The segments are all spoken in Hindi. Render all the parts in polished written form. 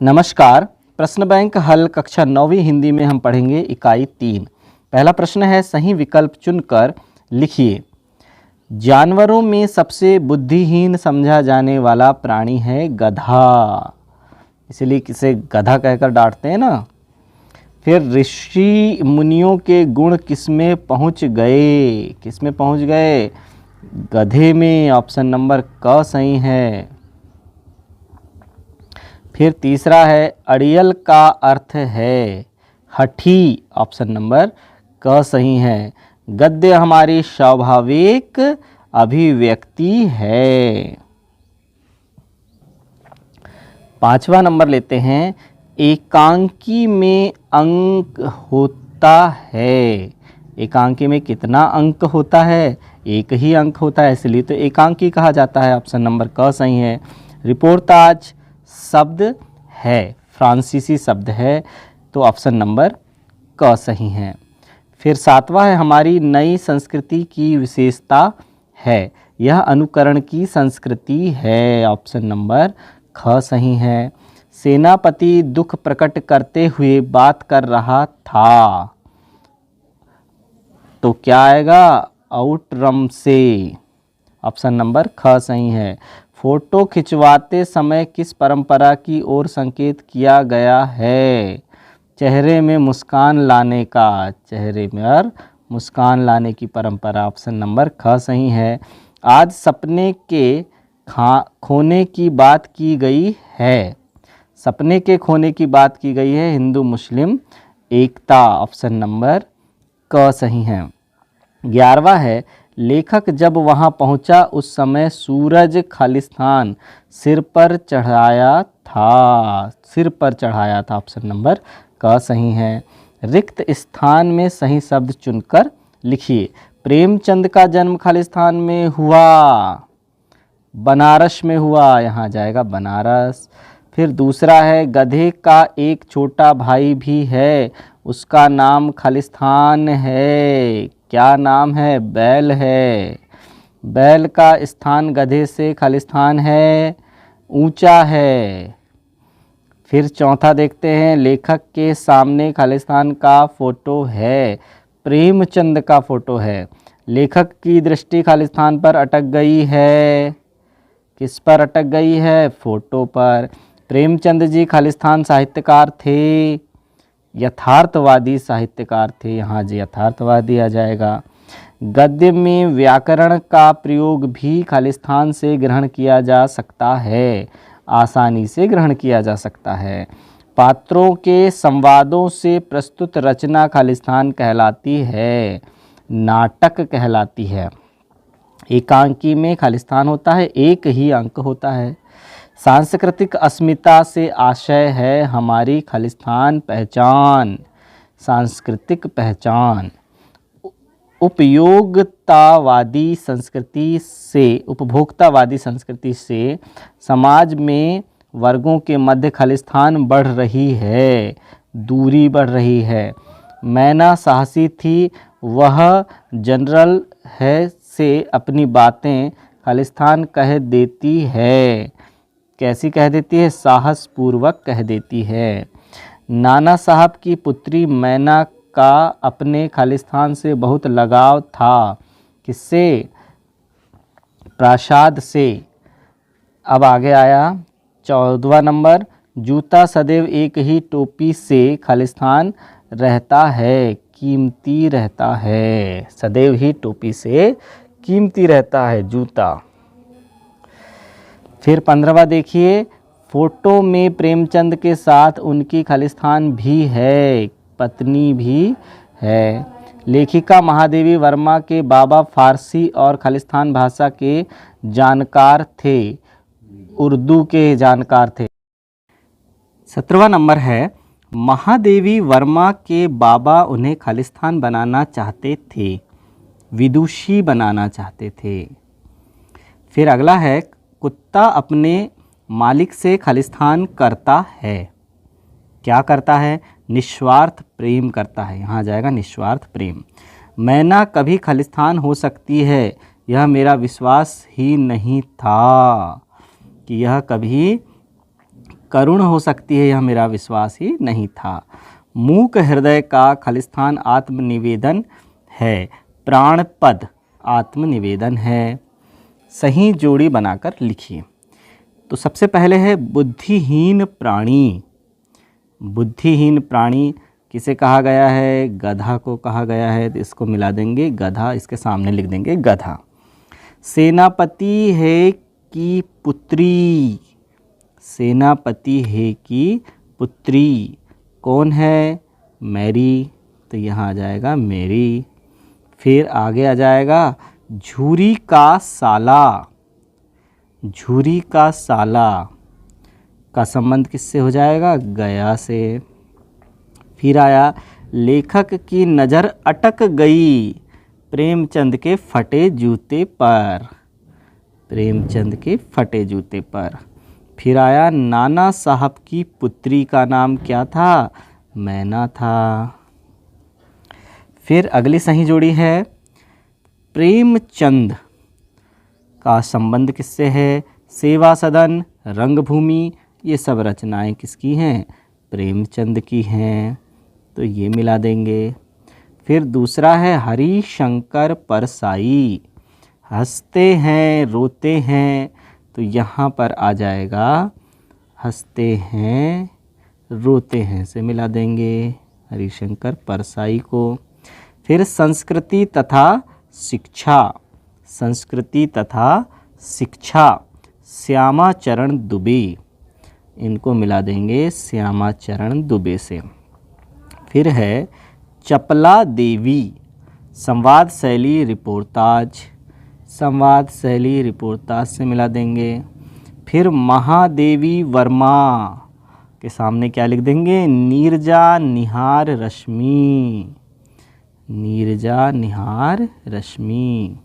नमस्कार। प्रश्न बैंक हल कक्षा 9वीं हिंदी में हम पढ़ेंगे इकाई 3। पहला प्रश्न है, सही विकल्प चुनकर लिखिए। जानवरों में सबसे बुद्धिहीन समझा जाने वाला प्राणी है गधा, इसलिए किसे गधा कहकर डांटते हैं ना। फिर ऋषि मुनियों के गुण किसमें पहुंच गए? किसमें पहुंच गए? गधे में। ऑप्शन नंबर क सही है। फिर तीसरा है, अड़ियल का अर्थ है हठी। ऑप्शन नंबर क सही है। गद्य हमारी स्वाभाविक अभिव्यक्ति है। पांचवा नंबर लेते हैं, एकांकी में अंक होता है। एकांकी में कितना अंक होता है? एक ही अंक होता है, इसलिए तो एकांकी कहा जाता है। ऑप्शन नंबर क सही है। रिपोर्टाज शब्द है, फ्रांसीसी शब्द है, तो ऑप्शन नंबर क सही है। फिर सातवां है, हमारी नई संस्कृति की विशेषता है, यह अनुकरण की संस्कृति है। ऑप्शन नंबर ख सही है। सेनापति दुख प्रकट करते हुए बात कर रहा था, तो क्या आएगा? आउटरम से। ऑप्शन नंबर ख सही है। फोटो खिंचवाते समय किस परंपरा की ओर संकेत किया गया है? चेहरे में मुस्कान लाने का। चेहरे में मुस्कान लाने की परंपरा। ऑप्शन नंबर ख सही है। आज सपने के खोने की बात की गई है। सपने के खोने की बात की गई है, हिंदू मुस्लिम एकता। ऑप्शन नंबर क सही है। 11वां है, लेखक जब वहां पहुंचा उस समय सूरज खालिस्तान सिर पर चढ़ाया था। सिर पर चढ़ाया था। ऑप्शन नंबर क सही है। रिक्त स्थान में सही शब्द चुनकर लिखिए। प्रेमचंद का जन्म खालिस्तान में हुआ, बनारस में हुआ, यहाँ जाएगा बनारस। फिर दूसरा है, गधे का एक छोटा भाई भी है, उसका नाम खालिस्तान है। क्या नाम है? बैल है। बैल का स्थान गधे से खालिस्तान है, ऊंचा है। फिर चौथा देखते हैं, लेखक के सामने खालिस्तान का फोटो है, प्रेमचंद का फोटो है। लेखक की दृष्टि खालिस्तान पर अटक गई है। किस पर अटक गई है? फोटो पर। प्रेमचंद जी खालिस्तान साहित्यकार थे, यथार्थवादी साहित्यकार थे, यहाँ जी यथार्थवादी आ जाएगा। गद्य में व्याकरण का प्रयोग भी खालिस्तान से ग्रहण किया जा सकता है, आसानी से ग्रहण किया जा सकता है। पात्रों के संवादों से प्रस्तुत रचना खालिस्तान कहलाती है, नाटक कहलाती है। एकांकी में खालिस्तान होता है, एक ही अंक होता है। सांस्कृतिक अस्मिता से आशय है हमारी खालिस्तान पहचान। सांस्कृतिक पहचान। उपयोगितावादी संस्कृति से, उपभोक्तावादी संस्कृति से समाज में वर्गों के मध्य खालिस्तान बढ़ रही है, दूरी बढ़ रही है। मैना साहसी थी, वह जनरल है से अपनी बातें खालिस्तान कह देती है। कैसी कह देती है? साहसपूर्वक कह देती है। नाना साहब की पुत्री मैना का अपने खालिस्तान से बहुत लगाव था। किससे? प्रासाद से। अब आगे आया 14वां नंबर, जूता सदैव एक ही टोपी से खालिस्तान रहता है, कीमती रहता है। सदैव ही टोपी से कीमती रहता है जूता। फिर 15वां देखिए, फोटो में प्रेमचंद के साथ उनकी खालिस्तान भी है, पत्नी भी है। लेखिका महादेवी वर्मा के बाबा फारसी और खालिस्तान भाषा के जानकार थे, उर्दू के जानकार थे। 17वां नंबर है, महादेवी वर्मा के बाबा उन्हें खालिस्तान बनाना चाहते थे, विदुषी बनाना चाहते थे। फिर अगला है, कुत्ता अपने मालिक से खालिस्तान करता है। क्या करता है? निस्वार्थ प्रेम करता है, यहाँ जाएगा निस्वार्थ प्रेम। मैना कभी खालिस्तान हो सकती है, यह मेरा विश्वास ही नहीं था कि यह कभी करुण हो सकती है, यह मेरा विश्वास ही नहीं था। मूक हृदय का खालिस्तान आत्मनिवेदन है, प्राणपद आत्मनिवेदन है। सही जोड़ी बनाकर लिखिए। तो सबसे पहले है बुद्धिहीन प्राणी। बुद्धिहीन प्राणी किसे कहा गया है? गधा को कहा गया है, तो इसको मिला देंगे गधा, इसके सामने लिख देंगे गधा। सेनापति है की पुत्री, सेनापति है की पुत्री कौन है? मैरी, तो यहाँ आ जाएगा मेरी। फिर आगे आ जाएगा झूरी का साला। झूरी का साला का संबंध किससे हो जाएगा? गया से। फिर आया लेखक की नज़र अटक गई प्रेमचंद के फटे जूते पर। प्रेमचंद के फटे जूते पर। फिर आया नाना साहब की पुत्री का नाम क्या था? मैना था। फिर अगली सही जोड़ी है प्रेमचंद का संबंध किससे है? सेवा सदन, रंगभूमि, ये सब रचनाएं किसकी हैं? प्रेमचंद की हैं, तो ये मिला देंगे। फिर दूसरा है हरिशंकर परसाई। हंसते हैं रोते हैं, तो यहाँ पर आ जाएगा हंसते हैं रोते हैं से मिला देंगे हरिशंकर परसाई को। फिर संस्कृति तथा शिक्षा, संस्कृति तथा शिक्षा श्यामाचरण दुबे, इनको मिला देंगे श्यामाचरण दुबे से। फिर है चपला देवी, संवाद शैली रिपोर्टाज, संवाद शैली रिपोर्टाज से मिला देंगे। फिर महादेवी वर्मा के सामने क्या लिख देंगे? नीरजा निहार रश्मि, नीरजा निहार रश्मि।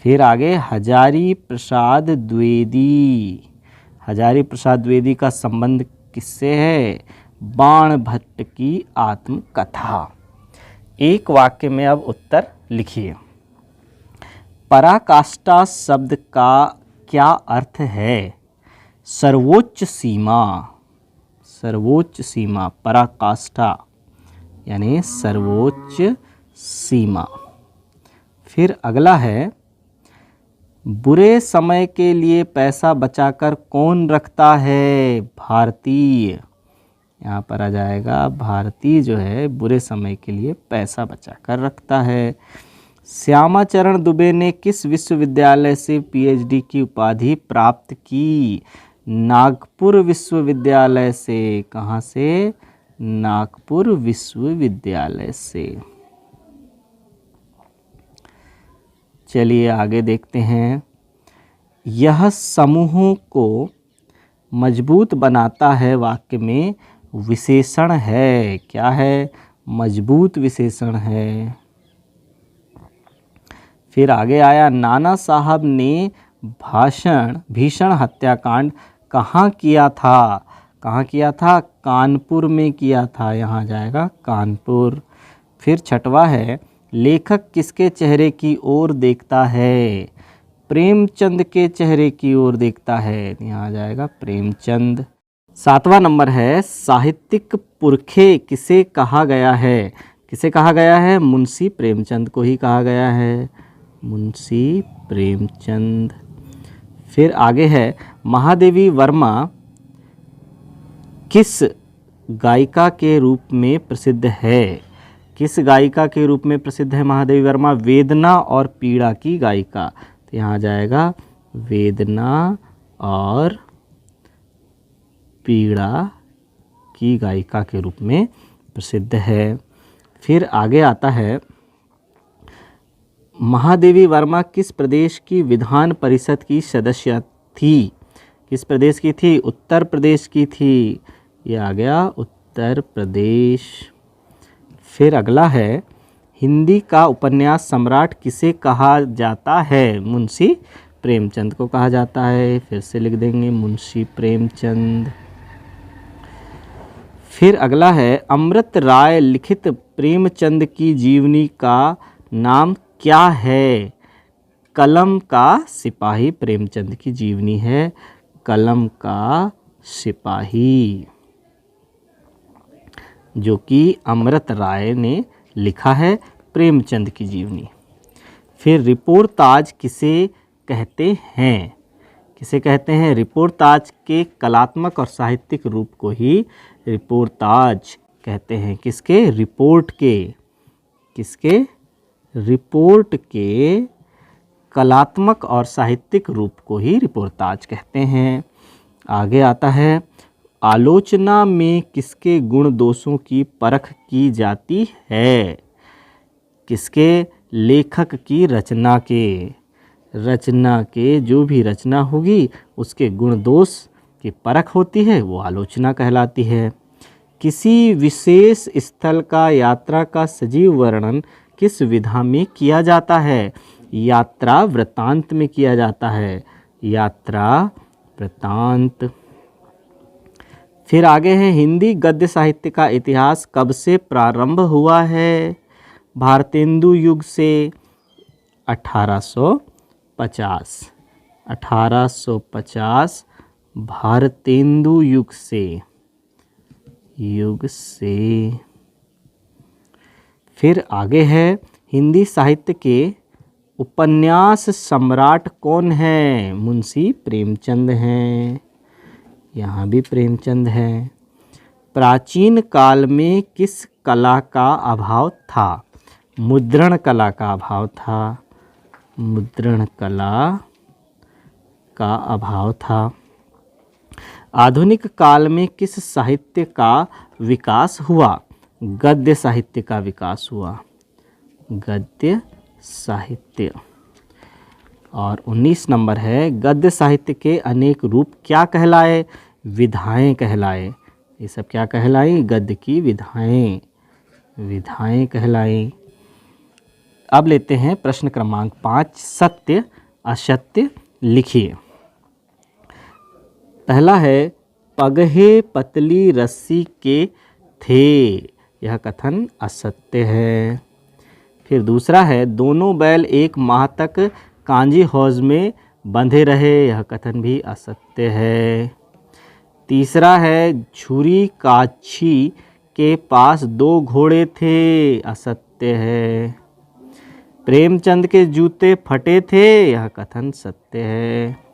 फिर आगे हजारी प्रसाद द्विवेदी। हजारी प्रसाद द्विवेदी का संबंध किससे है? बाण भट्ट की आत्मकथा। एक वाक्य में अब उत्तर लिखिए। पराकाष्ठा शब्द का क्या अर्थ है? सर्वोच्च सीमा, सर्वोच्च सीमा, पराकाष्ठा यानी सर्वोच्च सीमा। फिर अगला है बुरे समय के लिए पैसा बचाकर कौन रखता है? भारतीय, यहाँ पर आ जाएगा भारतीय जो है बुरे समय के लिए पैसा बचाकर रखता है। श्यामाचरण दुबे ने किस विश्वविद्यालय से पीएचडी की उपाधि प्राप्त की? नागपुर विश्वविद्यालय से। कहाँ से? नागपुर विश्वविद्यालय से। चलिए आगे देखते हैं। यह समूहों को मजबूत बनाता है, वाक्य में विशेषण है। क्या है? मजबूत विशेषण है। फिर आगे आया नाना साहब ने भीषण हत्याकांड कहाँ किया था? कहाँ किया था? कानपुर में किया था, यहाँ जाएगा कानपुर। फिर छठवा है लेखक किसके चेहरे की ओर देखता है? प्रेमचंद के चेहरे की ओर देखता है, यहाँ जाएगा प्रेमचंद। सातवां नंबर है साहित्यिक पुरखे किसे कहा गया है? किसे कहा गया है? मुंशी प्रेमचंद को ही कहा गया है, मुंशी प्रेमचंद। फिर आगे है महादेवी वर्मा किस गायिका के रूप में प्रसिद्ध है? किस गायिका के रूप में प्रसिद्ध है महादेवी वर्मा? वेदना और पीड़ा की गायिका, तो यहाँ जाएगा वेदना और पीड़ा की गायिका के रूप में प्रसिद्ध है। फिर आगे आता है महादेवी वर्मा किस प्रदेश की विधान परिषद की सदस्य थी? किस प्रदेश की थी? उत्तर प्रदेश की थी, ये आ गया उत्तर प्रदेश। फिर अगला है हिंदी का उपन्यास सम्राट किसे कहा जाता है? मुंशी प्रेमचंद को कहा जाता है, फिर से लिख देंगे मुंशी प्रेमचंद। फिर अगला है अमृत राय लिखित प्रेमचंद की जीवनी का नाम क्या है? कलम का सिपाही प्रेमचंद की जीवनी है, कलम का सिपाही, जो कि अमृत राय ने लिखा है, प्रेमचंद की जीवनी। फिर रिपोर्ताज किसे कहते हैं? किसे कहते हैं? रिपोर्ताज के कलात्मक और साहित्यिक रूप को ही रिपोर्ताज कहते हैं। किसके? रिपोर्ट के। किसके? रिपोर्ट के कलात्मक और साहित्यिक रूप को ही रिपोर्ताज कहते हैं। आगे आता है, आलोचना में किसके गुण दोषों की परख की जाती है? किसके? लेखक की रचना के। रचना के जो भी रचना होगी उसके गुण दोष की परख होती है, वो आलोचना कहलाती है। किसी विशेष स्थल का यात्रा का सजीव वर्णन किस विधा में किया जाता है? यात्रा वृत्तांत में किया जाता है। यात्रा वृत्तांत। फिर आगे है, हिंदी गद्य साहित्य का इतिहास कब से प्रारंभ हुआ है? भारतेंदु युग से 1850। 1850 भारतेंदु युग से। फिर आगे है, हिंदी साहित्य के उपन्यास सम्राट कौन है? मुंशी प्रेमचंद हैं। यहाँ भी प्रेमचंद हैं। प्राचीन काल में किस कला का अभाव था? मुद्रण कला का अभाव था। मुद्रण कला का अभाव था। आधुनिक काल में किस साहित्य का विकास हुआ? गद्य साहित्य का विकास हुआ। गद्य साहित्य। और 19 नंबर है, गद्य साहित्य के अनेक रूप क्या कहलाए? विधाएं कहलाए। ये सब क्या कहलाई? गद्य की विधाएं। विधाएं कहलाई। अब लेते हैं प्रश्न क्रमांक 5, सत्य असत्य लिखिए। पहला है, पगहे पतली रस्सी के थे, यह कथन असत्य है। फिर दूसरा है, दोनों बैल एक माह तक कांजी हौज में बंधे रहे, यह कथन भी असत्य है। तीसरा है, छुरी काछी के पास 2 घोड़े थे, असत्य है। प्रेमचंद के जूते फटे थे, यह कथन सत्य है।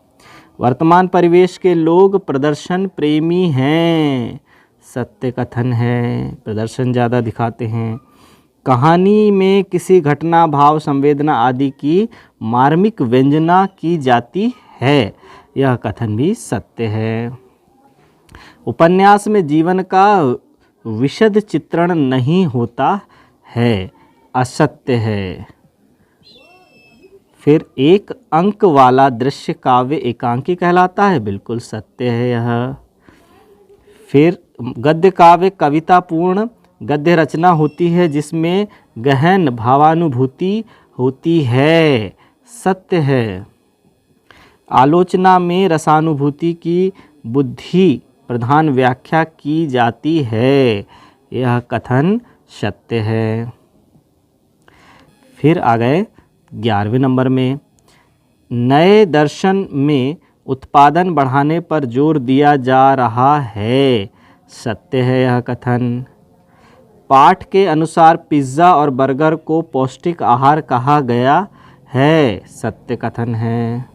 वर्तमान परिवेश के लोग प्रदर्शन प्रेमी हैं, सत्य कथन है, प्रदर्शन ज़्यादा दिखाते हैं। कहानी में किसी घटना, भाव, संवेदना आदि की मार्मिक व्यंजना की जाती है, यह कथन भी सत्य है। उपन्यास में जीवन का विशद चित्रण नहीं होता है, असत्य है। फिर एक अंक वाला दृश्य काव्य एकांकी कहलाता है, बिल्कुल सत्य है यह। फिर गद्य काव्य कवितापूर्ण गद्य रचना होती है जिसमें गहन भावानुभूति होती है, सत्य है। आलोचना में रसानुभूति की बुद्धि प्रधान व्याख्या की जाती है, यह कथन सत्य है। फिर आ गए 11वें नंबर में, नए दर्शन में उत्पादन बढ़ाने पर जोर दिया जा रहा है, सत्य है यह कथन। पाठ के अनुसार पिज़्ज़ा और बर्गर को पौष्टिक आहार कहा गया है, सत्य कथन है।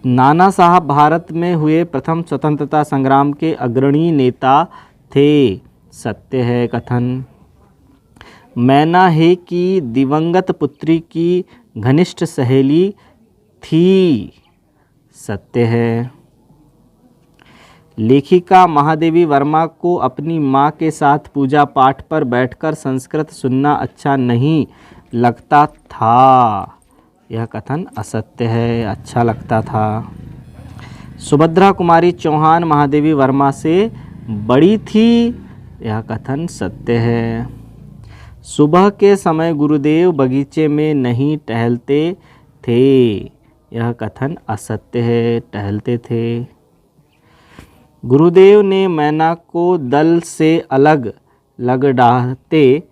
नाना साहब भारत में हुए प्रथम स्वतंत्रता संग्राम के अग्रणी नेता थे, सत्य है कथन। मैना हे की दिवंगत पुत्री की घनिष्ठ सहेली थी, सत्य है। लेखिका महादेवी वर्मा को अपनी माँ के साथ पूजा पाठ पर बैठकर संस्कृत सुनना अच्छा नहीं लगता था, यह कथन असत्य है, अच्छा लगता था। सुभद्रा कुमारी चौहान महादेवी वर्मा से बड़ी थी, यह कथन सत्य है। सुबह के समय गुरुदेव बगीचे में नहीं टहलते थे, यह कथन असत्य है, टहलते थे। गुरुदेव ने मैना को दल से अलग लगड़ाते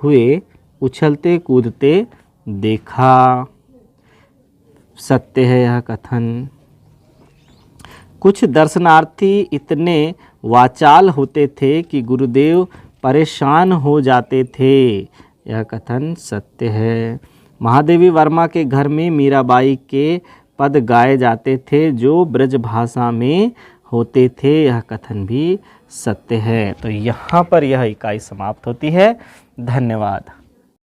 हुए उछलते कूदते देखा, सत्य है यह कथन। कुछ दर्शनार्थी इतने वाचाल होते थे कि गुरुदेव परेशान हो जाते थे। यह कथन सत्य है। महादेवी वर्मा के घर में मीराबाई के पद गाए जाते थे जो ब्रज भाषा में होते थे। यह कथन भी सत्य है। तो यहाँ पर यह इकाई समाप्त होती है। धन्यवाद।